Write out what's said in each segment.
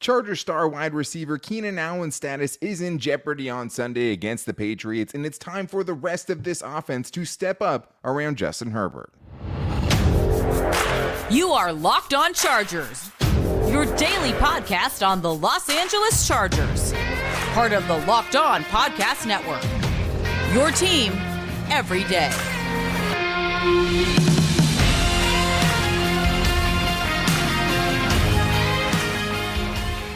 Chargers star wide receiver Keenan Allen's status is in jeopardy on Sunday against the Patriots, and it's time for the rest of this offense to step up around Justin Herbert. You are Locked On Chargers, your daily podcast on the Los Angeles Chargers, part of the Locked On Podcast Network, your team every day.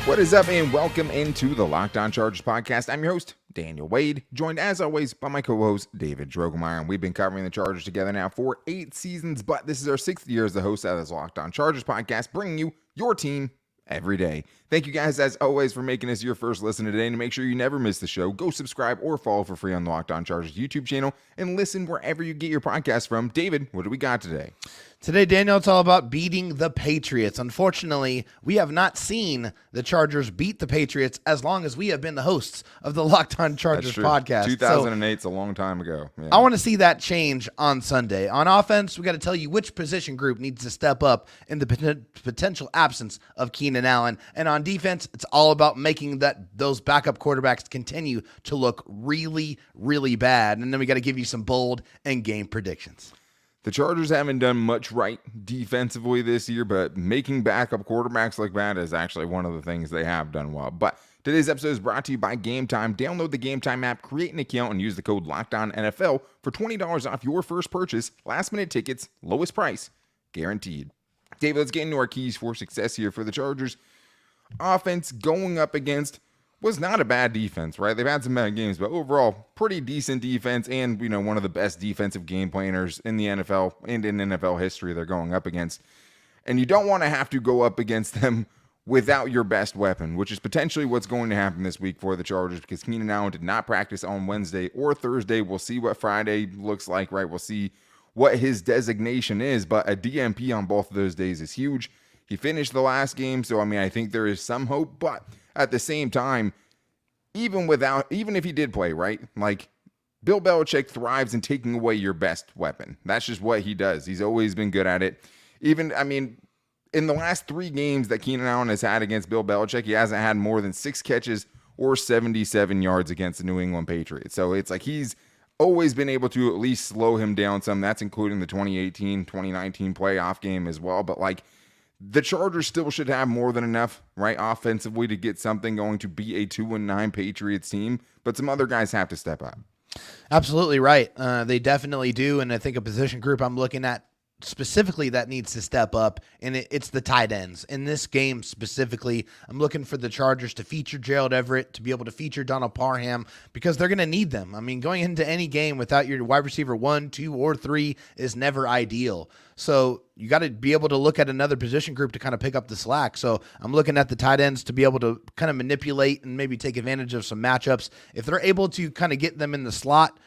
What is up, and welcome into the Locked On Chargers podcast. I'm your host, Daniel Wade, joined as always by my co-host, David Drogemeyer. And we've been covering the Chargers together now for 8 seasons, but this is our 6th year as the host of this Locked On Chargers podcast, bringing you your team every day. Thank you guys, as always, for making us your first listen today. And to make sure you never miss the show, go subscribe or follow for free on the Locked On Chargers YouTube channel and listen wherever you get your podcast from. David, what do we got today? Today, Daniel, it's all about beating the Patriots. Unfortunately, we have not seen the Chargers beat the Patriots as long as we have been the hosts of the Locked On Chargers podcast. 2008 is a long time ago. Yeah. I want to see that change on Sunday. On offense, we got to tell you which position group needs to step up in the potential absence of Keenan Allen. And on defense, it's all about making those backup quarterbacks continue to look really, really bad. And then we got to give you some bold and game predictions. The Chargers haven't done much right defensively this year, but making backup quarterbacks look bad is actually one of the things they have done well. But today's episode is brought to you by Game Time. Download the Game Time app, create an account, and use the code LOCKEDONNFL for $20 off your first purchase. Last-minute tickets, lowest price, guaranteed. David, let's get into our keys for success here for the Chargers. Offense going up against was not a bad defense, right? They've had some bad games, but overall, pretty decent defense and, one of the best defensive game planners in the NFL and in NFL history they're going up against. And you don't want to have to go up against them without your best weapon, which is potentially what's going to happen this week for the Chargers because Keenan Allen did not practice on Wednesday or Thursday. We'll see what Friday looks like, right? We'll see what his designation is, but a DNP on both of those days is huge. He finished the last game, so, I think there is some hope, but at the same time, even if he did play, right? Like, Bill Belichick thrives in taking away your best weapon. That's just what he does. He's always been good at it. Even, in the last 3 games that Keenan Allen has had against Bill Belichick, he hasn't had more than 6 catches or 77 yards against the New England Patriots. So it's like he's always been able to at least slow him down some. That's including the 2018-2019 playoff game as well. But, the Chargers still should have more than enough, right, offensively to get something going to be a 2-9 Patriots team, but some other guys have to step up. Absolutely right. They definitely do, and I think a position group I'm looking at specifically that needs to step up, and it's the tight ends. In this game specifically, I'm looking for the Chargers to feature Gerald Everett, to be able to feature Donald Parham, because they're going to need them. Going into any game without your wide receiver 1, 2, or 3 is never ideal. So you got to be able to look at another position group to kind of pick up the slack. So I'm looking at the tight ends to be able to kind of manipulate and maybe take advantage of some matchups. If they're able to kind of get them in the slot,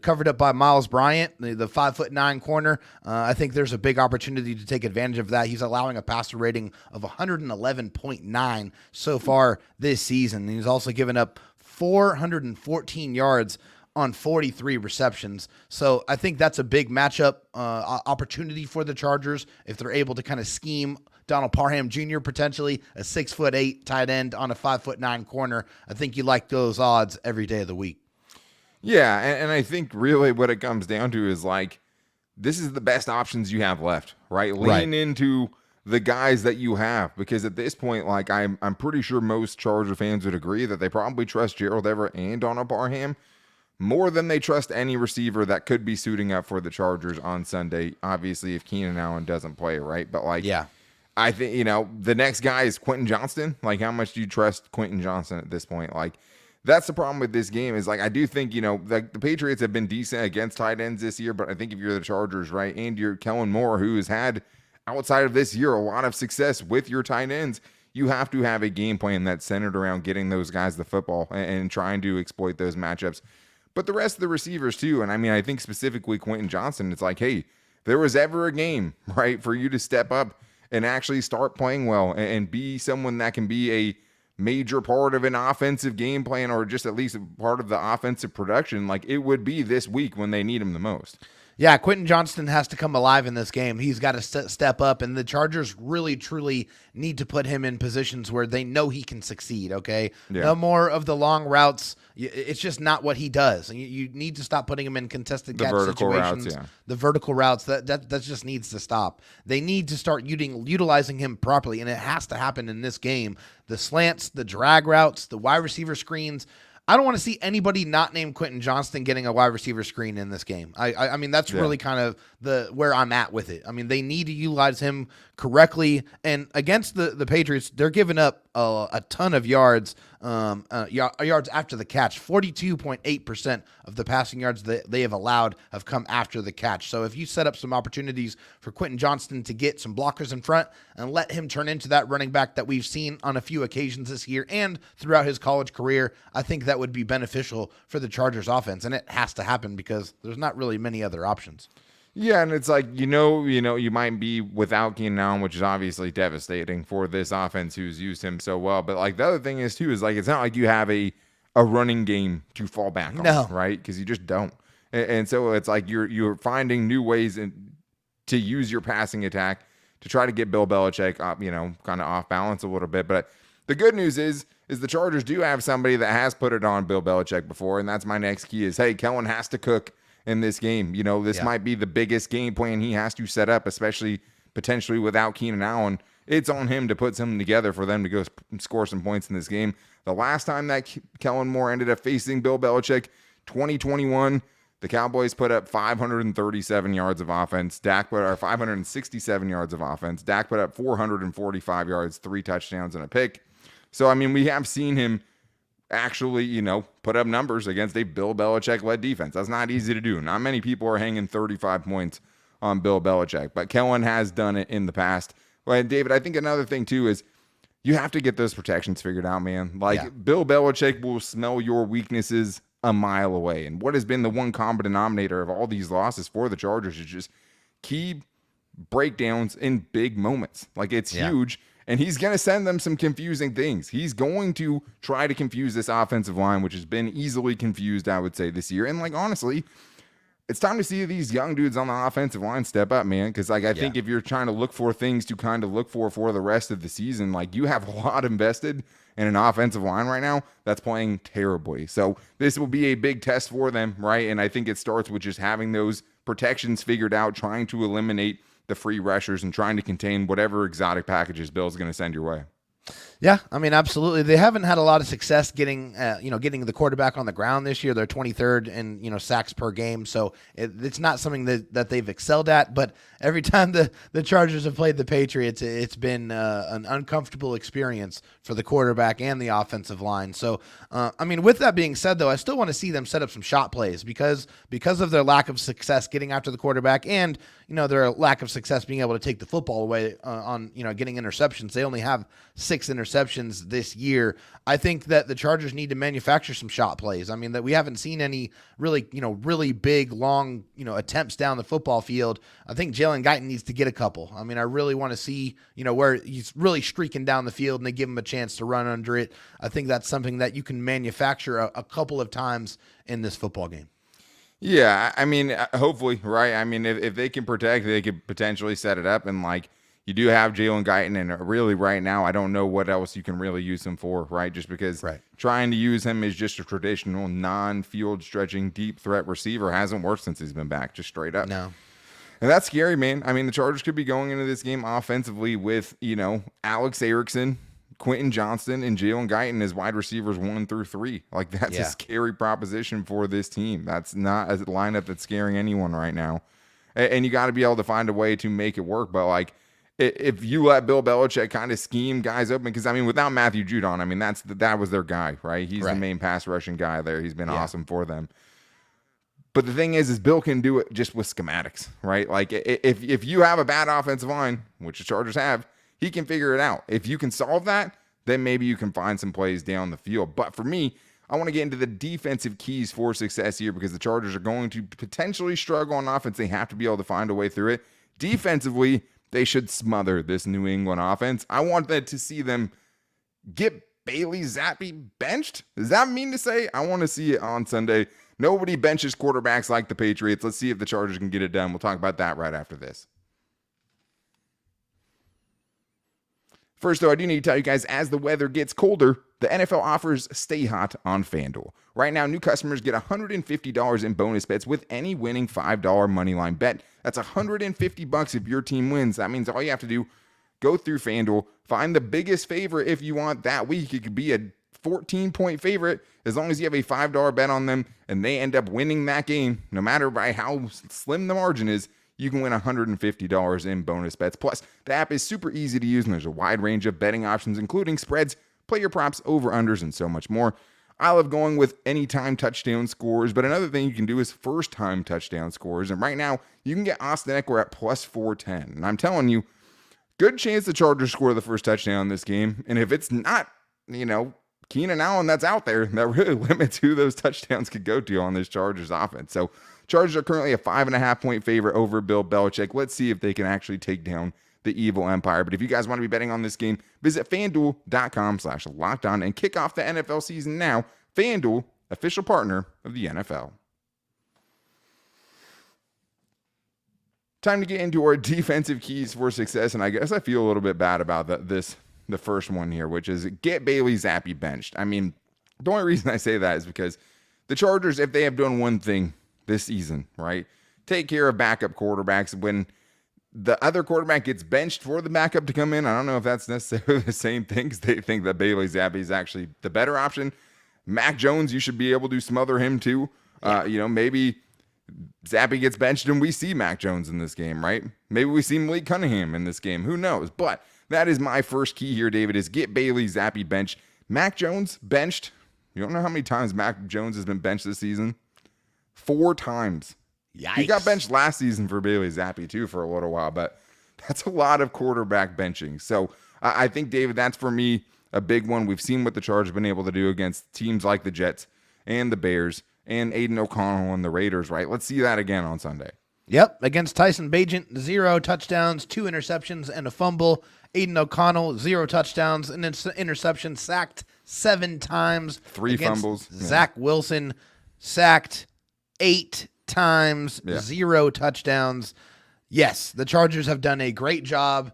covered up by Miles Bryant, the 5'9" corner, I think there's a big opportunity to take advantage of that. He's allowing a passer rating of 111.9 so far this season. He's also given up 414 yards on 43 receptions. So I think that's a big matchup opportunity for the Chargers if they're able to kind of scheme Donald Parham Jr., potentially a 6'8" tight end on a 5'9" corner. I think you like those odds every day of the week. Yeah, and I think really what it comes down to is this is the best options you have left, right? Lean into the guys that you have, because at this point, I'm pretty sure most Charger fans would agree that they probably trust Gerald Everett and Donald Parham more than they trust any receiver that could be suiting up for the Chargers on Sunday, obviously, if Keenan Allen doesn't play, right? But, yeah, I think, the next guy is Quentin Johnston. How much do you trust Quentin Johnston at this point? That's the problem with this game is, I do think, the Patriots have been decent against tight ends this year, but I think if you're the Chargers, right, and you're Kellen Moore, who has had, outside of this year, a lot of success with your tight ends, you have to have a game plan that's centered around getting those guys the football and trying to exploit those matchups. But the rest of the receivers too, and I think specifically Quentin Johnston, it's hey, there was ever a game, right, for you to step up and actually start playing well and be someone that can be a major part of an offensive game plan or just at least a part of the offensive production, it would be this week when they need him the most. Yeah, Quentin Johnston has to come alive in this game. He's got to step up, and the Chargers really, truly need to put him in positions where they know he can succeed, okay? Yeah. No more of the long routes. It's just not what he does. You need to stop putting him in contested catch situations. Routes, yeah. The vertical routes, that just needs to stop. They need to start utilizing him properly, and it has to happen in this game. The slants, the drag routes, the wide receiver screens. I don't want to see anybody not named Quentin Johnston getting a wide receiver screen in this game. I mean, that's really kind of where I'm at with it. I mean, they need to utilize him correctly. And against the Patriots, they're giving up a ton of yards after the catch. 42.8% of the passing yards that they have allowed have come after the catch. So if you set up some opportunities for Quentin Johnston to get some blockers in front and let him turn into that running back that we've seen on a few occasions this year and throughout his college career, I think that would be beneficial for the Chargers offense. And it has to happen because there's not really many other options. Yeah, and it's like, you might be without Keenan Allen, which is obviously devastating for this offense who's used him so well. But like the other thing is too, is like, it's not like you have a running game to fall back on, right? Because you just don't. And so it's like you're finding new ways to use your passing attack to try to get Bill Belichick up, kind of off balance a little bit. But the good news is the Chargers do have somebody that has put it on Bill Belichick before, and that's my next key is, hey, Kellen has to cook in this game. This might be the biggest game plan he has to set up, especially potentially without Keenan Allen. It's on him to put something together for them to go score some points in this game. The last time that Kellen Moore ended up facing Bill Belichick, 2021, the Cowboys put up 537 yards of offense. Dak put up 567 yards of offense. Dak put up 445 yards, 3 touchdowns, and a pick. So, I mean, we have seen him actually, put up numbers against a Bill Belichick-led defense. That's not easy to do. Not many people are hanging 35 points on Bill Belichick, but Kellen has done it in the past. Well, David, I think another thing, too, is you have to get those protections figured out, man. Bill Belichick will smell your weaknesses a mile away. And what has been the one common denominator of all these losses for the Chargers is just key breakdowns in big moments. It's huge. And he's going to send them some confusing things. He's going to try to confuse this offensive line, which has been easily confused, I would say, this year. And, honestly, it's time to see these young dudes on the offensive line step up, man. Because, I think if you're trying to look for things to kind of look for the rest of the season, you have a lot invested in an offensive line right now that's playing terribly. So this will be a big test for them, right? And I think it starts with just having those protections figured out, trying to eliminate the free rushers and trying to contain whatever exotic packages Bill's going to send your way. Yeah, I mean, absolutely. They haven't had a lot of success getting the quarterback on the ground this year. They're 23rd in, sacks per game. So it's not something that they've excelled at. But every time the Chargers have played the Patriots, it's been an uncomfortable experience for the quarterback and the offensive line. So, with that being said, though, I still want to see them set up some shot plays because of their lack of success getting after the quarterback and, their lack of success being able to take the football away on getting interceptions. They only have 6 interceptions this year. I think that the Chargers need to manufacture some shot plays. I mean, that we haven't seen any really big, long, attempts down the football field. I think Jalen Guyton needs to get a couple. I mean, I really want to see, where he's really streaking down the field and they give him a chance to run under it. I think that's something that you can manufacture a couple of times in this football game. Yeah, I mean, hopefully, right? I mean, if they can protect, they could potentially set it up. And, you do have Jalen Guyton, and really right now, I don't know what else you can really use him for, right? Just because trying to use him as just a traditional non-field stretching deep threat receiver hasn't worked since he's been back, just straight up. No. And that's scary, man. I mean, the Chargers could be going into this game offensively with, Alex Erickson, Quentin Johnston, and Jalen Guyton as wide receivers 1 through 3. That's a scary proposition for this team. That's not a lineup that's scaring anyone right now. And you got to be able to find a way to make it work. But, if you let Bill Belichick kind of scheme guys open, because, without Matthew Judon, that was their guy, right? He's the main pass rushing guy there. He's been awesome for them. But the thing is Bill can do it just with schematics, right? If you have a bad offensive line, which the Chargers have, he can figure it out. If you can solve that, then maybe you can find some plays down the field. But for me, I want to get into the defensive keys for success here because the Chargers are going to potentially struggle on offense. They have to be able to find a way through it. Defensively, they should smother this New England offense. I want to see them get Bailey Zappe benched. Does that mean to say? I want to see it on Sunday. Nobody benches quarterbacks like the Patriots. Let's see if the Chargers can get it done. We'll talk about that right after this. First, though, I do need to tell you guys, as the weather gets colder, the NFL offers Stay Hot on FanDuel. Right now, new customers get $150 in bonus bets with any winning $5 moneyline bet. That's $150 if your team wins. That means all you have to do, go through FanDuel, find the biggest favorite if you want that week. It could be a 14-point favorite as long as you have a $5 bet on them and they end up winning that game, no matter by how slim the margin is. You can win $150 in bonus bets. Plus, the app is super easy to use, and there's a wide range of betting options, including spreads, player props, over-unders, and so much more. I love going with anytime touchdown scores, but another thing you can do is first-time touchdown scores. And right now, you can get Austin Eckler at plus 410. And I'm telling you, good chance the Chargers score the first touchdown in this game. And if it's not, Keenan Allen that's out there, that really limits who those touchdowns could go to on this Chargers offense. So Chargers are currently a 5.5-point favorite over Bill Belichick. Let's see if they can actually take down the evil empire. But if you guys want to be betting on this game, visit FanDuel.com/lockedon and kick off the NFL season now. FanDuel, official partner of the NFL. Time to get into our defensive keys for success. And I guess I feel a little bit bad about the first one here, which is get Bailey Zappe benched. I mean, the only reason I say that is because the Chargers, if they have done one thing this season, right, take care of backup quarterbacks. When the other quarterback gets benched for the backup to come in, I don't know if that's necessarily the same thing, because they think that Bailey Zappe is actually the better option. Mac Jones, you should be able to smother him too. Maybe Zappe gets benched and we see Mac Jones in this game, right? Maybe we see Malik Cunningham in this game. Who knows? But that is my first key here, David, is get Bailey Zappe benched. Mac Jones benched. You don't know how many times Mac Jones has been benched this season? 4 times. Yikes. He got benched last season for Bailey Zappe too for a little while, but that's a lot of quarterback benching. So I think, David, that's for me a big one. We've seen what the Chargers have been able to do against teams like the Jets and the Bears and Aiden O'Connell and the Raiders, right? Let's see that again on Sunday. Yep, against Tyson Bagent, 0 touchdowns, 2 interceptions, and a fumble. Aiden O'Connell, 0 touchdowns, and an interception, sacked 7 times. 3 fumbles. Zach Wilson, sacked 8 times, 0 touchdowns. Yes, the Chargers have done a great job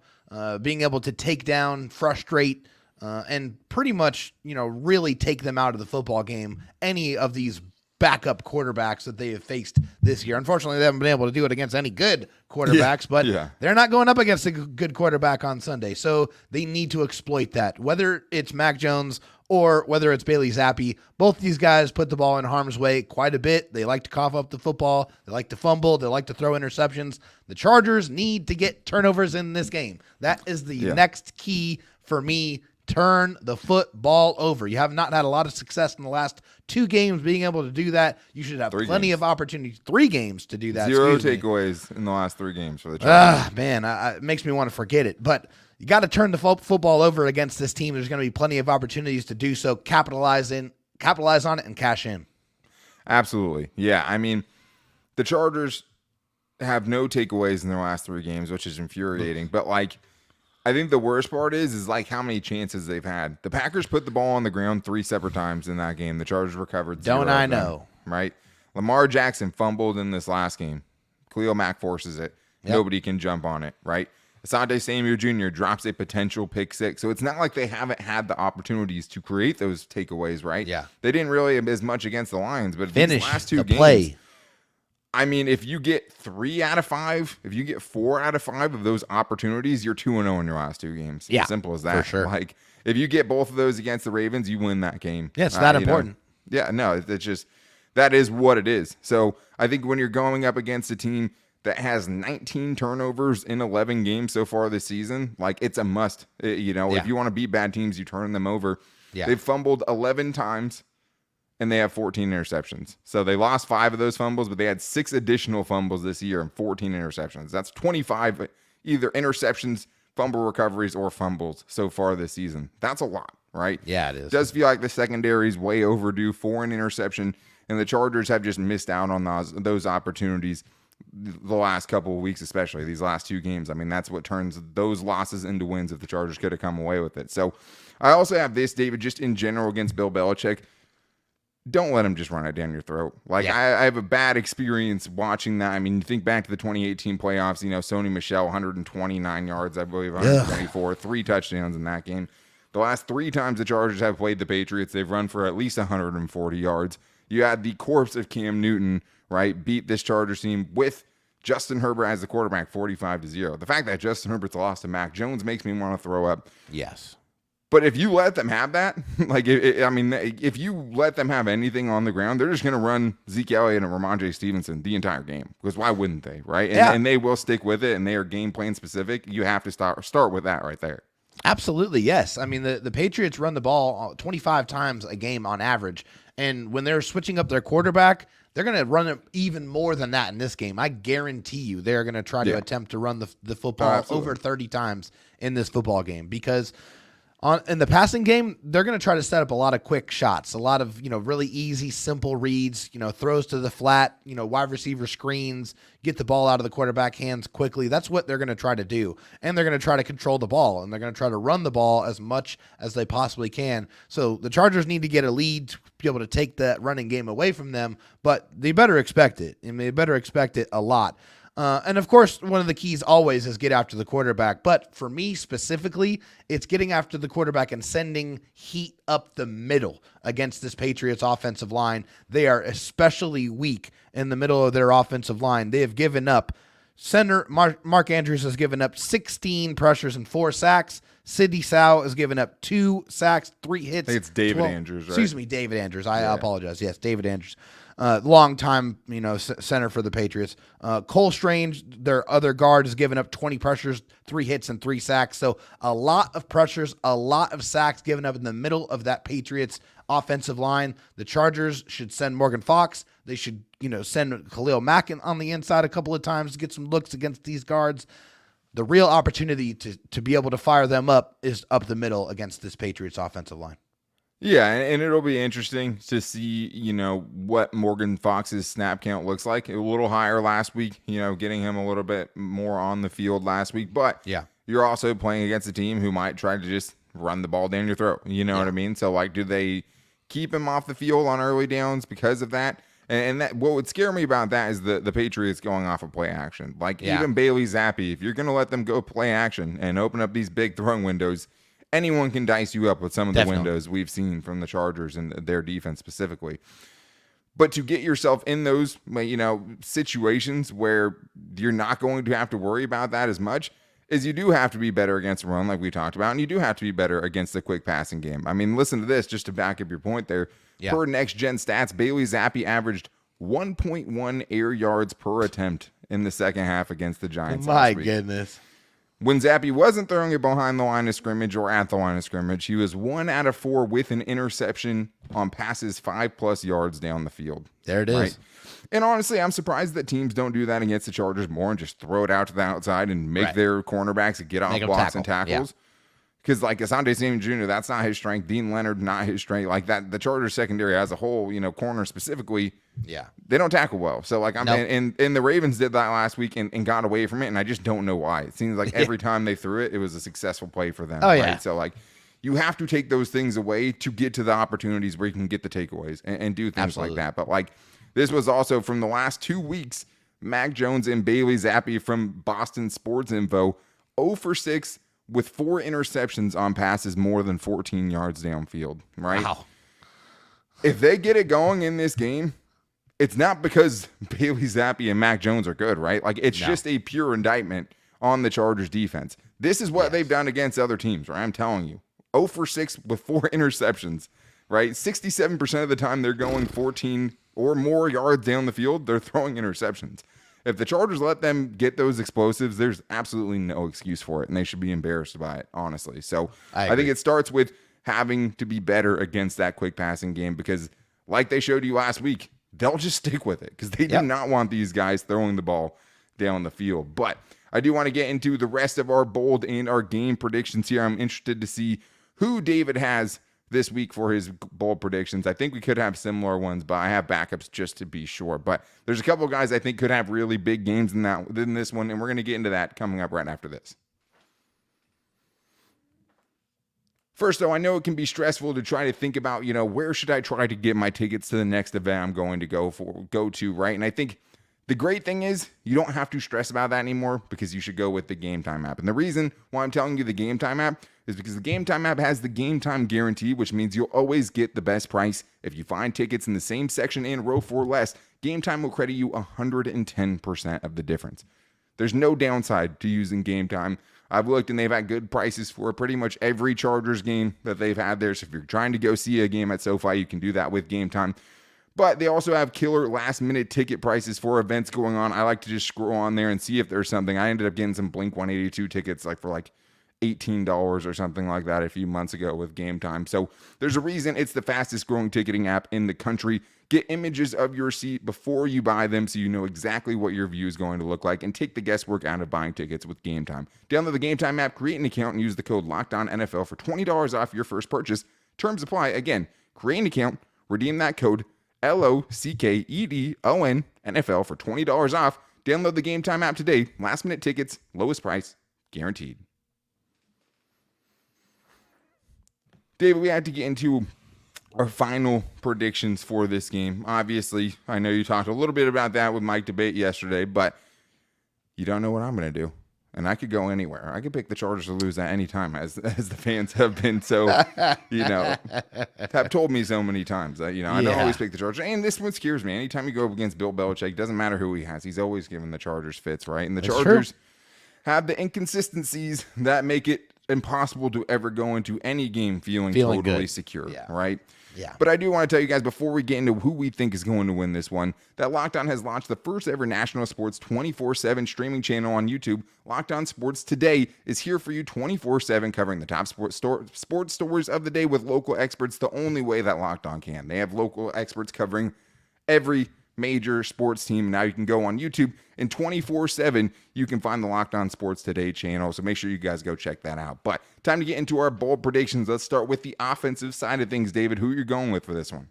being able to take down, frustrate, and pretty much, really take them out of the football game, any of these backup quarterbacks that they have faced this year. Unfortunately, they haven't been able to do it against any good quarterbacks, but they're not going up against a good quarterback on Sunday, so they need to exploit that. Whether it's Mac Jones or whether it's Bailey Zappe, both these guys put the ball in harm's way quite a bit. They like to cough up the football. They like to fumble. They like to throw interceptions. The Chargers need to get turnovers in this game. That is the next key for me. Turn the football over. You have not had a lot of success in the last 2 games being able to do that. You should have plenty of opportunities. 3 games to do that. 0 takeaways in the last 3 games for the Chargers. It makes me want to forget it. But you got to turn the football over against this team. There's going to be plenty of opportunities to do so. Capitalize on it and cash in. Absolutely. Yeah, I mean, the Chargers have no takeaways in their last 3 games, which is infuriating. But, I think the worst part is how many chances they've had. The Packers put the ball on the ground 3 separate times in that game. The Chargers recovered 0 Don't I know? Right? Lamar Jackson fumbled in this last game. Khalil Mack forces it. Yep. Nobody can jump on it, right? Asante Samuel Jr. drops a potential pick 6. So it's not like they haven't had the opportunities to create those takeaways, right? Yeah. They didn't really as much against the Lions, but finish these last 2 the games, play. I mean, if you get 3 out of 5, if you get 4 out of 5 of those opportunities, you're 2-0 in your last 2 games. Yeah, simple as that. For sure. If you get both of those against the Ravens, you win that game. Yeah, it's that important. It's just, that is what it is. So I think when you're going up against a team that has 19 turnovers in 11 games so far this season, it's a must. If you want to beat bad teams, you turn them over. Yeah. They've fumbled 11 times. And they have 14 interceptions. So they lost 5 of those fumbles, but they had 6 additional fumbles this year and 14 interceptions. That's 25 either interceptions, fumble recoveries, or fumbles so far this season. That's a lot, right? Yeah, it is. It does feel like the secondary is way overdue for an interception, and the Chargers have just missed out on those opportunities the last couple of weeks, especially these last 2 games. I mean, that's what turns those losses into wins if the Chargers could have come away with it. So I also have this, David, just in general against Bill Belichick. don't let them just run it down your throat. Like, I have a bad experience watching that. I mean, you think back to the 2018 playoffs, Sony Michel, 129 yards, I believe, 124, 3 touchdowns in that game. The last 3 times the Chargers have played the Patriots, they've run for at least 140 yards. You had the corpse of Cam Newton, right, beat this Chargers team with Justin Herbert as the quarterback, 45-0. The fact that Justin Herbert's lost to Mac Jones makes me want to throw up. Yes. But if you let them have that, like, if you let them have anything on the ground, they're just going to run Zeke Elliott and Ramondre Stevenson the entire game. Because why wouldn't they, right? And they will stick with it, and they are game plan specific. You have to start with that right there. Absolutely, yes. I mean, the Patriots run the ball 25 times a game on average. And when they're switching up their quarterback, they're going to run it even more than that in this game. I guarantee you they're going to try to attempt to run the football over 30 times in this football game because in the passing game, they're going to try to set up a lot of quick shots, a lot of, really easy, simple reads, throws to the flat, wide receiver screens, get the ball out of the quarterback hands quickly. That's what they're going to try to do. And they're going to try to control the ball, and they're going to try to run the ball as much as they possibly can. So the Chargers need to get a lead to be able to take that running game away from them, but they better expect it, and they better expect it a lot. And of course, one of the keys always is get after the quarterback. But for me specifically, it's getting after the quarterback and sending heat up the middle against this Patriots offensive line. They are especially weak in the middle of their offensive line. They have given up. Center Mark Andrews has given up 16 pressures and 4 sacks. Sidney Sow has given up 2 sacks, 3 hits. I think it's David Andrews, right? Excuse me, David Andrews. I apologize. Yes, David Andrews. Long time, center for the Patriots. Cole Strange, their other guard, has given up 20 pressures, 3 hits, and 3 sacks. So a lot of pressures, a lot of sacks given up in the middle of that Patriots offensive line. The Chargers should send Morgan Fox. They should, send Khalil Mack on the inside a couple of times to get some looks against these guards. The real opportunity to be able to fire them up is up the middle against this Patriots offensive line. Yeah, and it'll be interesting to see, what Morgan Fox's snap count looks like. A little higher last week, getting him a little bit more on the field last week. But you're also playing against a team who might try to just run the ball down your throat. You know what I mean? So, do they keep him off the field on early downs because of that? And that what would scare me about that is the Patriots going off of play action. Even Bailey Zappe, if you're going to let them go play action and open up these big throwing windows, anyone can dice you up with some of the windows we've seen from the Chargers and their defense specifically. But to get yourself in those, situations where you're not going to have to worry about that as much, is you do have to be better against the run, like we talked about, and you do have to be better against the quick passing game. I mean, listen to this, just to back up your point there. Per Next Gen Stats, Bailey Zappe averaged 1.1 air yards per attempt in the second half against the Giants. My goodness. When Zappe wasn't throwing it behind the line of scrimmage or at the line of scrimmage, he was 1 out of 4 with an interception on passes 5+ yards down the field. There it is. Right? And honestly, I'm surprised that teams don't do that against the Chargers more and just throw it out to the outside and make their cornerbacks get off blocks and tackles. Because Asante Samuel Jr., that's not his strength. Dean Leonard, not his strength. The Chargers secondary as a whole, corner specifically, they don't tackle well. So and the Ravens did that last week and got away from it, and I just don't know why. It seems like every time they threw it, it was a successful play for them. Right? So you have to take those things away to get to the opportunities where you can get the takeaways and do things like that. But this was also from the last 2 weeks, Mac Jones and Bailey Zappe from Boston Sports Info, 0 for 6 with 4 interceptions on passes more than 14 yards downfield, right? Wow. If they get it going in this game, it's not because Bailey Zappe and Mac Jones are good, right? It's just a pure indictment on the Chargers defense. This is what they've done against other teams, right? I'm telling you. 0 for 6 with 4 interceptions, right? 67% of the time they're going 14 or more yards down the field, they're throwing interceptions. If the Chargers let them get those explosives, there's absolutely no excuse for it, and they should be embarrassed by it, honestly. So I think it starts with having to be better against that quick passing game because, like they showed you last week, they'll just stick with it because they do not want these guys throwing the ball down the field. But I do want to get into the rest of our bold and our game predictions here. I'm interested to see who David has this week for his bold predictions. I think we could have similar ones, but I have backups just to be sure. But there's a couple of guys I think could have really big games in this one, and we're going to get into that coming up right after this. First, though, I know it can be stressful to try to think about, where should I try to get my tickets to the next event I'm going to go to, right? And I think the great thing is you don't have to stress about that anymore because you should go with the Game Time app. And the reason why I'm telling you the Game Time app is because the Game Time app has the Game Time guarantee, which means you'll always get the best price. If you find tickets in the same section and row for less, Game Time will credit you 110% of the difference. There's no downside to using Game Time. I've looked and they've had good prices for pretty much every Chargers game that they've had there. So if you're trying to go see a game at SoFi, you can do that with Game Time. But they also have killer last-minute ticket prices for events going on. I like to just scroll on there and see if there's something. I ended up getting some Blink-182 tickets for $18 or something like that a few months ago with Game Time. So there's a reason it's the fastest growing ticketing app in the country. Get images of your seat before you buy them so you know exactly what your view is going to look like, and take the guesswork out of buying tickets with Game Time. Download the Game Time app, create an account, and use the code LOCKEDONNFL for $20 off your first purchase. Terms apply. Again, create an account, redeem that code LOCKEDON NFL for $20 off. Download the Game Time app today. Last minute tickets, lowest price, guaranteed. David, we had to get into our final predictions for this game. Obviously, I know you talked a little bit about that with Mike Debate yesterday, but you don't know what I'm going to do. And I could go anywhere. I could pick the Chargers to lose at any time, as the fans have been so, have told me so many times that, I don't always pick the Chargers. And this one scares me. Anytime you go up against Bill Belichick, doesn't matter who he has. He's always giving the Chargers fits, right? And the Chargers have the inconsistencies that make it impossible to ever go into any game feeling totally good. Secure, right? Yeah. But I do want to tell you guys before we get into who we think is going to win this one, that Locked On has launched the first ever national sports 24/7 streaming channel on YouTube. Locked On Sports Today is here for you 24/7, covering the top sports stories of the day with local experts the only way that Locked On can. They have local experts covering every major sports team. Now you can go on YouTube and 24/7 you can find the Locked On Sports Today channel, so make sure you guys go check that out. But time to get into our bold predictions. Let's start with the offensive side of things. David, who are you going with for this one?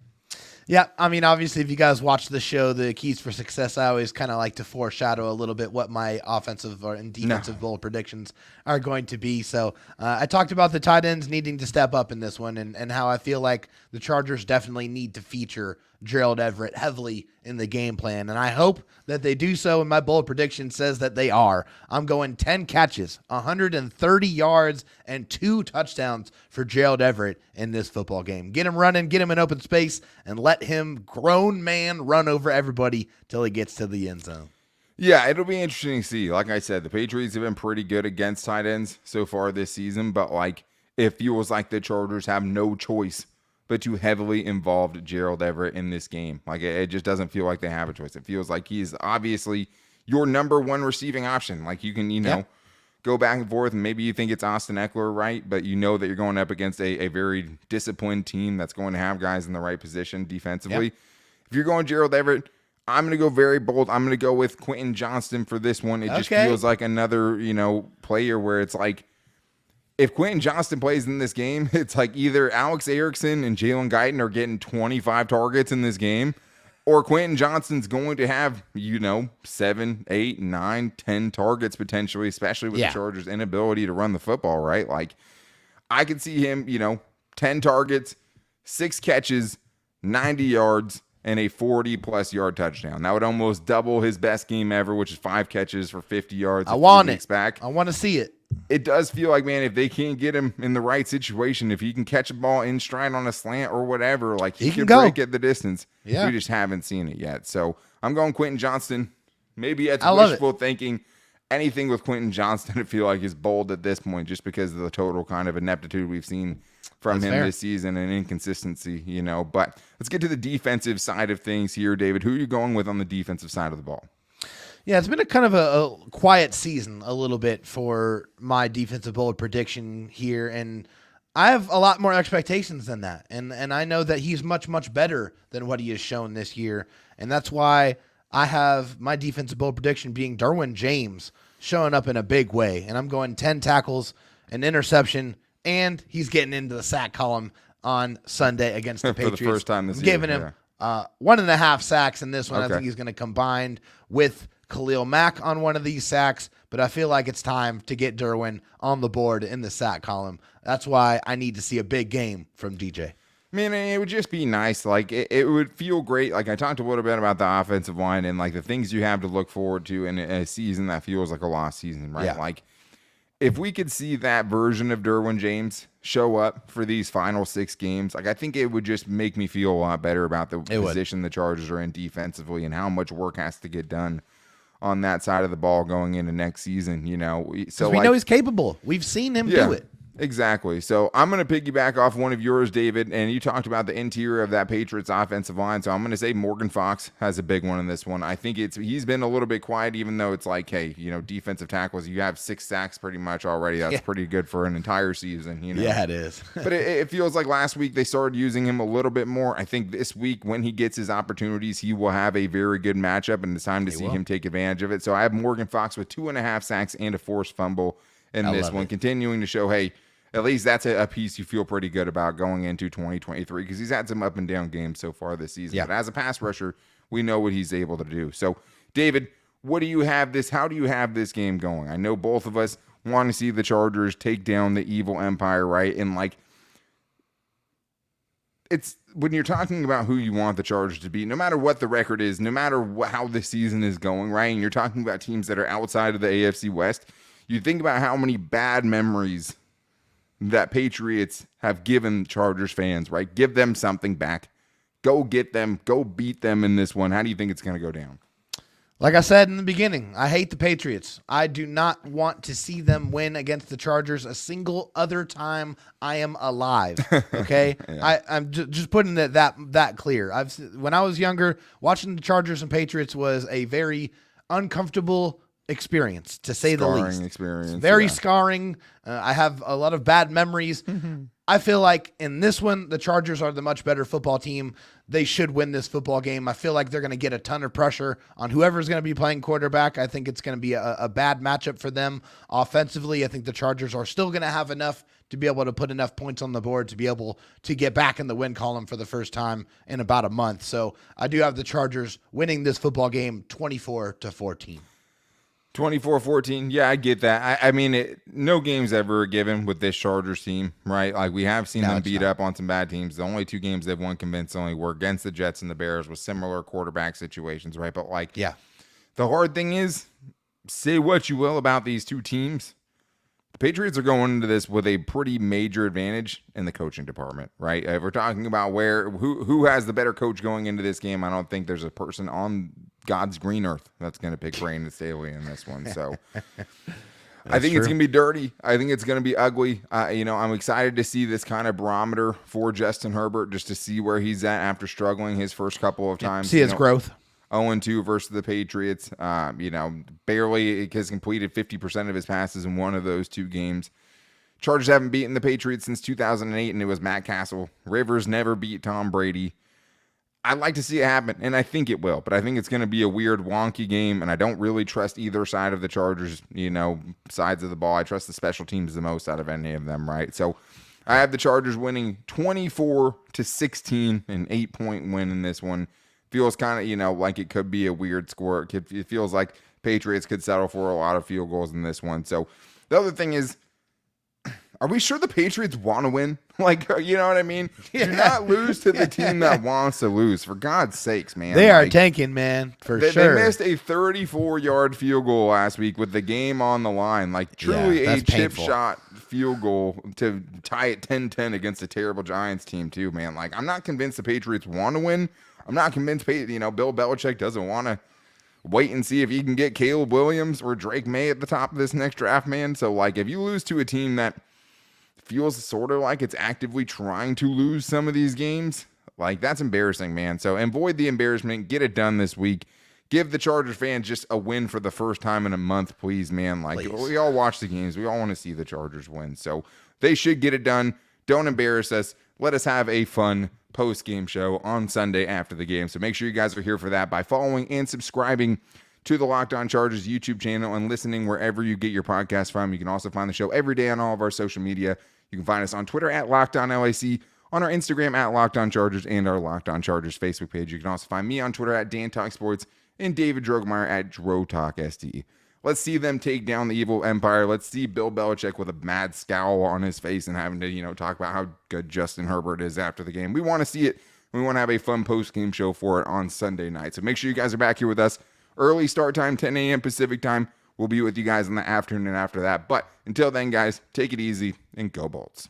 Yeah, I mean, obviously, if you guys watch the show, the Keys for Success, I always kind of like to foreshadow a little bit what my offensive and defensive bold predictions are going to be. So I talked about the tight ends needing to step up in this one and how I feel like the Chargers definitely need to feature Gerald Everett heavily in the game plan, and I hope that they do so, and my bold prediction says that they are. I'm going 10 catches, 130 yards, and 2 touchdowns for Gerald Everett in this football game. Get him running, get him in open space, and let him, grown man, run over everybody till he gets to the end zone. Yeah, it'll be interesting to see. Like I said, the Patriots have been pretty good against tight ends so far this season, but it feels like the Chargers have no choice but to heavily involve Gerald Everett in this game. It just doesn't feel like they have a choice. It feels like he's obviously your number one receiving option. You can, go back and forth, and maybe you think it's Austin Eckler, right? But you know that you're going up against a very disciplined team that's going to have guys in the right position defensively. Yep. If you're going Gerald Everett, I'm going to go very bold. I'm going to go with Quentin Johnston for this one. It just feels like another, player where it's like, if Quentin Johnston plays in this game, it's like either Alex Erickson and Jalen Guyton are getting 25 targets in this game, or Quentin Johnston's going to have, 7, 8, 9, 10 targets potentially, especially with the Chargers' inability to run the football, right? I could see him, 10 targets, 6 catches, 90 yards, and a 40-plus yard touchdown. That would almost double his best game ever, which is 5 catches for 50 yards. I want it. Back. I want to see it. It does feel like, man, if they can't get him in the right situation, if he can catch a ball in stride on a slant or whatever, he can break at the distance. Yeah. We just haven't seen it yet. So I'm going Quentin Johnston. Maybe that's wishful thinking. Anything with Quentin Johnston, I feel like is bold at this point just because of the total kind of ineptitude we've seen from him this season and inconsistency, But let's get to the defensive side of things here, David. Who are you going with on the defensive side of the ball? Yeah, it's been a kind of a quiet season a little bit for my defensive bold prediction here, and I have a lot more expectations than that. And I know that he's much, much better than what he has shown this year, and that's why I have my defensive bold prediction being Derwin James showing up in a big way, and I'm going 10 tackles, an interception, and he's getting into the sack column on Sunday against the Patriots. For the first time this year. Giving him 1.5 sacks in this one. Okay. I think he's going to combine with Khalil Mack on one of these sacks, but I feel like it's time to get Derwin on the board in the sack column. That's why I need to see a big game from DJ. Man, it would just be nice. Like, it would feel great. Like, I talked a little bit about the offensive line and, like, the things you have to look forward to in a season that feels like a lost season, right? Yeah. Like, if we could see that version of Derwin James show up for these final 6 games, like, I think it would just make me feel a lot better about the position the Chargers are in defensively and how much work has to get done on that side of the ball going into next season, you know? So we know he's capable. We've seen him do it. Exactly. So I'm going to piggyback off one of yours, David, and you talked about the interior of that Patriots offensive line. So I'm going to say Morgan Fox has a big one in this one. I think he's been a little bit quiet, even though it's like, hey, you know, defensive tackles, you have 6 sacks pretty much already. That's pretty good for an entire season, you know? Yeah, it is. But it feels like last week they started using him a little bit more. I think this week when he gets his opportunities, he will have a very good matchup, and it's time to see him take advantage of it. So I have Morgan Fox with 2.5 sacks and a forced fumble in this one, continuing to show, hey, at least that's a piece you feel pretty good about going into 2023 because he's had some up and down games so far this season. Yeah. But as a pass rusher, we know what he's able to do. So, David, how do you have this game going? I know both of us want to see the Chargers take down the evil empire, right? And, like, it's when you're talking about who you want the Chargers to be, no matter what the record is, no matter how the season is going, right? And you're talking about teams that are outside of the AFC West, you think about how many bad memories that Patriots have given Chargers fans, right? Give them something back. Go get them. Go beat them in this one. How do you think it's going to go down? Like I said in the beginning, I hate the Patriots. I do not want to see them win against the Chargers a single other time I am alive. Okay, I'm just putting it that clear. When I was younger, watching the Chargers and Patriots was a very uncomfortable experience, to say the least. Experience, very scarring. I have a lot of bad memories. I feel like in this one, the Chargers are the much better football team. They should win this football game. I feel like they're going to get a ton of pressure on whoever's going to be playing quarterback. I think it's going to be a bad matchup for them offensively. I think the Chargers are still going to have enough to be able to put enough points on the board to be able to get back in the win column for the first time in about a month. So I do have the Chargers winning this football game 24-14. 24-14. Yeah, I get that. I mean, no game's ever a given with this Chargers team, right? Like, we have seen them beat up on some bad teams. The only 2 games they've won convincingly were against the Jets and the Bears with similar quarterback situations, right? But, like, the hard thing is, say what you will about these 2 teams, the Patriots are going into this with a pretty major advantage in the coaching department, right? If we're talking about who has the better coach going into this game, I don't think there's a person on God's green earth that's going to pick Brandon Staley in this one. So I think it's going to be dirty. I think it's going to be ugly. I'm excited to see this kind of barometer for Justin Herbert, just to see where he's at after struggling his first couple of times. See his growth. 0-2 versus the Patriots. Barely has completed 50% of his passes in one of those 2 games. Chargers haven't beaten the Patriots since 2008, and it was Matt Castle. Rivers never beat Tom Brady. I'd like to see it happen, and I think it will, but I think it's going to be a weird, wonky game, and I don't really trust either side of the Chargers, sides of the ball. I trust the special teams the most out of any of them, right? So I have the Chargers winning 24-16, an 8-point win in this one. Feels kind of, like it could be a weird score. It feels like Patriots could settle for a lot of field goals in this one. So the other thing is, are we sure the Patriots want to win? Like, you know what I mean? Do not lose to the team that wants to lose. For God's sakes, man. They are tanking, man, for sure. They missed a 34-yard field goal last week with the game on the line. Like, truly a chip shot field goal to tie it 10-10 against a terrible Giants team, too, man. Like, I'm not convinced the Patriots want to win. I'm not convinced, Bill Belichick doesn't want to wait and see if he can get Caleb Williams or Drake May at the top of this next draft, man. So, like, if you lose to a team that feels sort of like it's actively trying to lose some of these games, like, that's embarrassing, man. So avoid the embarrassment. Get it done this week. Give the Chargers fans just a win for the first time in a month, please, man. Like, we all watch the games. We all want to see the Chargers win. So they should get it done. Don't embarrass us. Let us have a fun post-game show on Sunday after the game. So make sure you guys are here for that by following and subscribing to the Locked On Chargers YouTube channel and listening wherever you get your podcast from. You can also find the show every day on all of our social media. You can find us on Twitter at Locked On LAC, on our Instagram at Locked On Chargers, and our Locked On Chargers Facebook page. You can also find me on Twitter at Dan Talk Sports and David Drogemeyer at DroTalkST. Let's see them take down the evil empire. Let's see Bill Belichick with a mad scowl on his face and having to, talk about how good Justin Herbert is after the game. We want to see it. We want to have a fun post-game show for it on Sunday night. So make sure you guys are back here with us. Early start time, 10 a.m. Pacific time. We'll be with you guys in the afternoon after that. But until then, guys, take it easy and go Bolts.